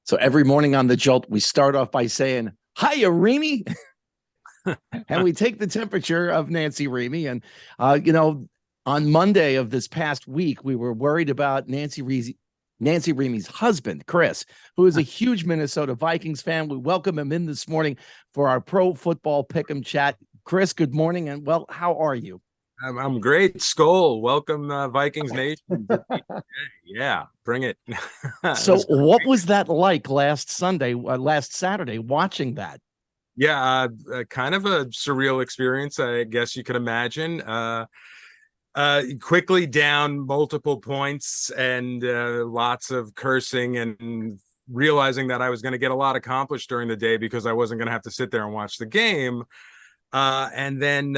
So every morning on the Jolt, we start off by saying, Hiya, Reamy. And we take the temperature of Nancy Reamy. And, on Monday of this past week, we were worried about Nancy Reamy's husband, Chris, who is a huge Minnesota Vikings fan. We welcome him in this morning for our pro football pick'em chat. Chris, good morning. And well, how are you? I'm great. SKOL. Welcome, Vikings Nation. Yeah, bring it. So what was that like last Saturday, watching that? Yeah, kind of a surreal experience, I guess you could imagine. Quickly down multiple points and lots of cursing and realizing that I was going to get a lot accomplished during the day because I wasn't going to have to sit there and watch the game. And then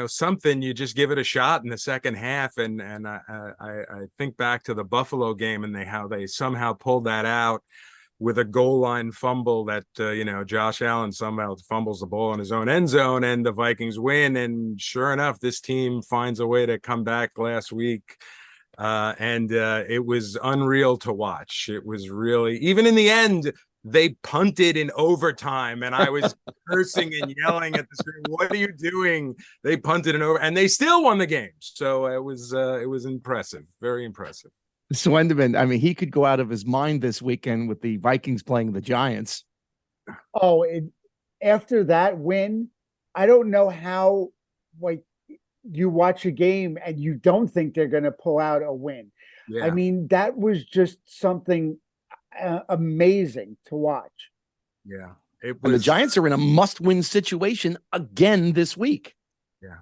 something, you just give it a shot in the second half, and I think back to the Buffalo game and how they somehow pulled that out with a goal line fumble that Josh Allen somehow fumbles the ball in his own end zone and the Vikings win. And sure enough, this team finds a way to come back last week. And it was unreal to watch. It was really, even in the end, they punted in overtime, and I was cursing and yelling at the screen, "What are you doing?" They punted in over, and they still won the game. So it was impressive, very impressive. Swendeman, I mean, he could go out of his mind this weekend with the Vikings playing the Giants. Oh, after that win, I don't know how, like, you watch a game and you don't think they're going to pull out a win. Yeah. I mean, that was just something amazing to watch. Yeah, it was. And the Giants are in a must-win situation again this week. Yeah.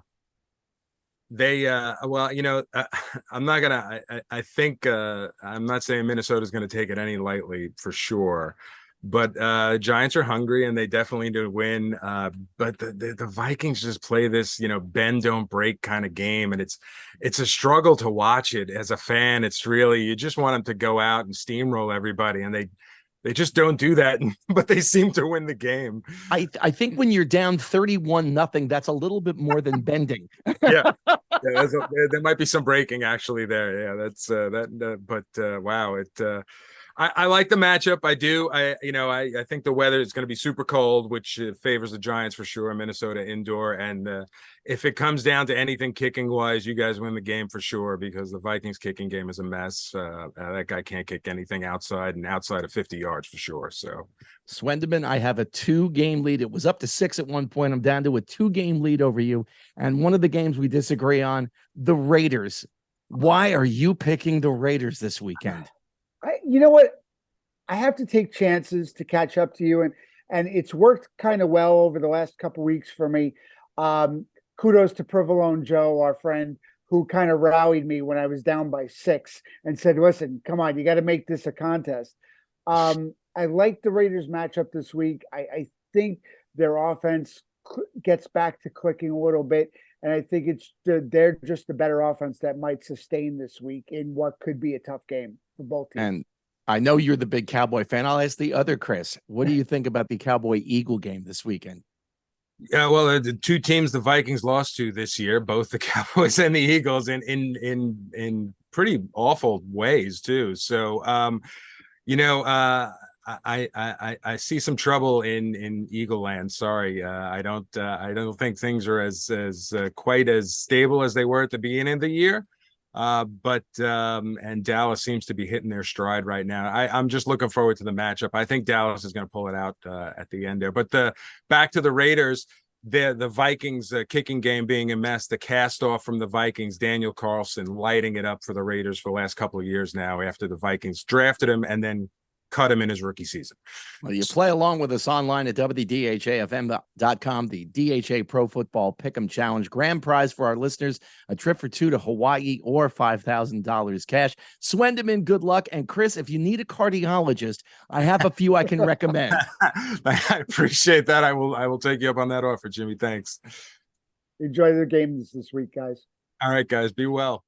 They I'm not gonna. I think I'm not saying Minnesota's going to take it any lightly for sure, but Giants are hungry and they definitely need to win. But the Vikings just play this bend don't break kind of game, and it's a struggle to watch it as a fan. It's really, you just want them to go out and steamroll everybody, and they just don't do that, but they seem to win the game. I think when you're down 31-0, that's a little bit more than bending. Yeah, there might be some breaking actually there. Yeah, that's but wow, I like the matchup. I do. I think the weather is going to be super cold, which favors the Giants for sure. Minnesota indoor, and if it comes down to anything kicking wise, you guys win the game for sure because the Vikings kicking game is a mess. That guy can't kick anything outside of 50 yards for sure. So, Swendeman, I have a 2-game lead. It was up to 6 at one point. I'm down to a 2-game lead over you. And one of the games we disagree on, the Raiders. Why are you picking the Raiders this weekend? You know what? I have to take chances to catch up to you, and it's worked kind of well over the last couple of weeks for me. Kudos to Provolone Joe, our friend, who kind of rallied me when I was down by 6 and said, "Listen, come on, you got to make this a contest." I like the Raiders matchup this week. I think their offense gets back to clicking a little bit, and I think they're just the better offense that might sustain this week in what could be a tough game for both teams. And I know you're the big Cowboy fan. I'll ask the other Chris. What do you think about the Cowboy-Eagle game this weekend? Yeah, well, the two teams the Vikings lost to this year, both the Cowboys and the Eagles, in pretty awful ways too. So, I see some trouble in Eagle Land. Sorry, I don't think things are as quite as stable as they were at the beginning of the year. But Dallas seems to be hitting their stride right now. I'm just looking forward to the matchup. I think Dallas is going to pull it out at the end there. But back to the Raiders, the Vikings kicking game being a mess. The cast off from the Vikings, Daniel Carlson lighting it up for the Raiders for the last couple of years now after the Vikings drafted him and then cut him in his rookie season. Well, you play along with us online at WDHAFM.com, the DHA Pro Football Pick'em Challenge. Grand prize for our listeners, a trip for 2 to Hawaii or $5,000 cash. Swendeman, good luck. And Chris, if you need a cardiologist, I have a few I can recommend. I appreciate that. I will take you up on that offer, Jimmy. Thanks. Enjoy the games this week, guys. All right, guys. Be well.